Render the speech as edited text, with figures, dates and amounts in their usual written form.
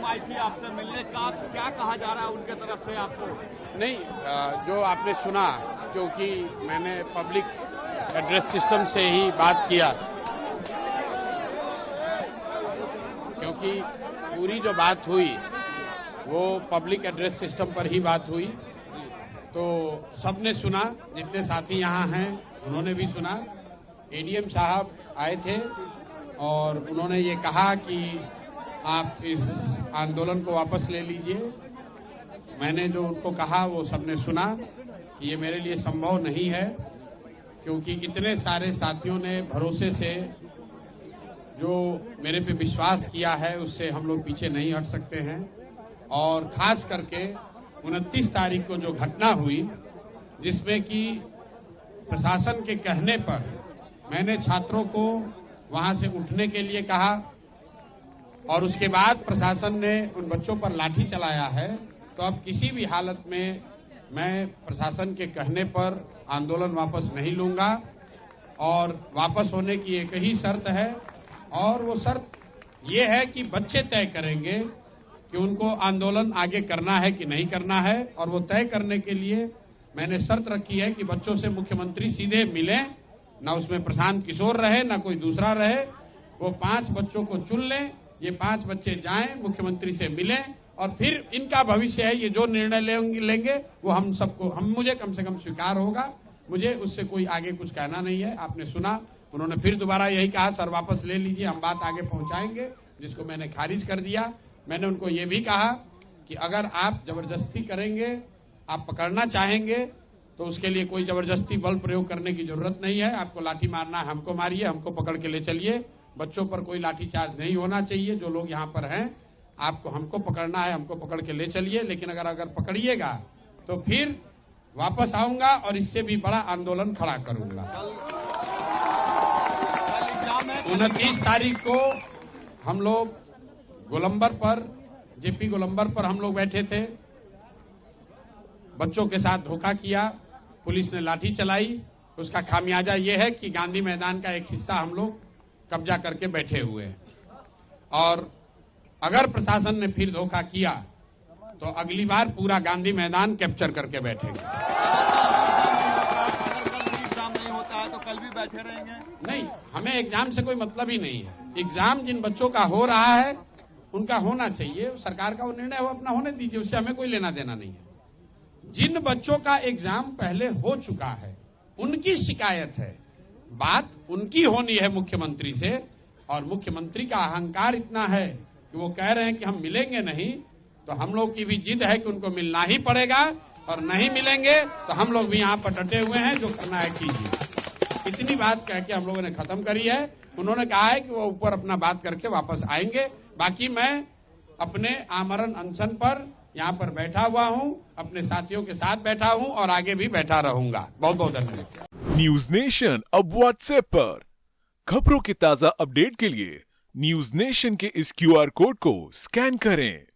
आई थी आपसे मिलने का, क्या कहा जा रहा है उनके तरफ से आपको? नहीं, जो आपने सुना, क्योंकि मैंने पब्लिक एड्रेस सिस्टम से ही बात किया, क्योंकि पूरी जो बात हुई वो पब्लिक एड्रेस सिस्टम पर ही बात हुई, तो सबने सुना, जितने साथी यहाँ हैं उन्होंने भी सुना। एडीएम साहब आए थे और उन्होंने ये कहा कि आप इस आंदोलन को वापस ले लीजिए। मैंने जो उनको कहा वो सबने सुना कि ये मेरे लिए संभव नहीं है, क्योंकि इतने सारे साथियों ने भरोसे से जो मेरे पे विश्वास किया है उससे हम लोग पीछे नहीं हट सकते हैं। और खास करके 29 तारीख को जो घटना हुई, जिसमें कि प्रशासन के कहने पर मैंने छात्रों को वहां से उठने के लिए कहा और उसके बाद प्रशासन ने उन बच्चों पर लाठी चलाया है, तो अब किसी भी हालत में मैं प्रशासन के कहने पर आंदोलन वापस नहीं लूंगा। और वापस होने की एक ही शर्त है, और वो शर्त ये है कि बच्चे तय करेंगे कि उनको आंदोलन आगे करना है कि नहीं करना है। और वो तय करने के लिए मैंने शर्त रखी है कि बच्चों से मुख्यमंत्री सीधे मिलें, ना उसमें प्रशांत किशोर रहे ना कोई दूसरा रहे। वो 5 बच्चों को चुन लें, ये 5 बच्चे जाएं, मुख्यमंत्री से मिलें, और फिर इनका भविष्य है, ये जो निर्णय लेंगे वो हम सबको, मुझे कम से कम स्वीकार होगा। मुझे उससे कोई आगे कुछ कहना नहीं है। आपने सुना, उन्होंने फिर दोबारा यही कहा, सर वापस ले लीजिए, हम बात आगे पहुंचाएंगे, जिसको मैंने खारिज कर दिया। मैंने उनको ये भी कहा कि अगर आप जबरदस्ती करेंगे, आप पकड़ना चाहेंगे, तो उसके लिए कोई जबरदस्ती बल प्रयोग करने की जरूरत नहीं है। आपको लाठी मारना है, हमको मारिए, हमको पकड़ के ले चलिए। बच्चों पर कोई लाठीचार्ज नहीं होना चाहिए। जो लोग यहाँ पर हैं, आपको हमको पकड़ना है, हमको पकड़ के ले चलिए। लेकिन अगर पकड़िएगा तो फिर वापस आऊंगा और इससे भी बड़ा आंदोलन खड़ा करूंगा। 29 तारीख को हम लोग गोलंबर पर, जेपी गोलंबर पर हम लोग बैठे थे। बच्चों के साथ धोखा किया, पुलिस ने लाठी चलाई। उसका खामियाजा ये है कि गांधी मैदान का एक हिस्सा हम लोग कब्जा करके बैठे हुए हैं। और अगर प्रशासन ने फिर धोखा किया तो अगली बार पूरा गांधी मैदान कैप्चर करके बैठेंगे। एग्जाम नहीं होता है तो कल भी बैठे रहेंगे? नहीं, हमें एग्जाम से कोई मतलब ही नहीं है। एग्जाम जिन बच्चों का हो रहा है उनका होना चाहिए, सरकार का वो निर्णय हो, अपना होने दीजिए, उससे हमें कोई लेना देना नहीं है। जिन बच्चों का एग्जाम पहले हो चुका है उनकी शिकायत है, बात उनकी होनी है मुख्यमंत्री से। और मुख्यमंत्री का अहंकार इतना है कि वो कह रहे हैं कि हम मिलेंगे नहीं, तो हम लोग की भी जिद है कि उनको मिलना ही पड़ेगा, और नहीं मिलेंगे तो हम लोग भी यहाँ पर डटे हुए हैं, जो करना है कीजिए। इतनी बात कह के हम लोगों ने खत्म करी है। उन्होंने कहा है कि वो ऊपर अपना बात करके वापस आएंगे। बाकी मैं अपने आमरण अनशन पर यहाँ पर बैठा हुआ हूँ, अपने साथियों के साथ बैठा हूँ और आगे भी बैठा रहूंगा। बहुत बहुत धन्यवाद। न्यूज नेशन अब व्हाट्सएप पर खबरों की ताजा अपडेट के लिए न्यूज नेशन के इस QR कोड को स्कैन करें।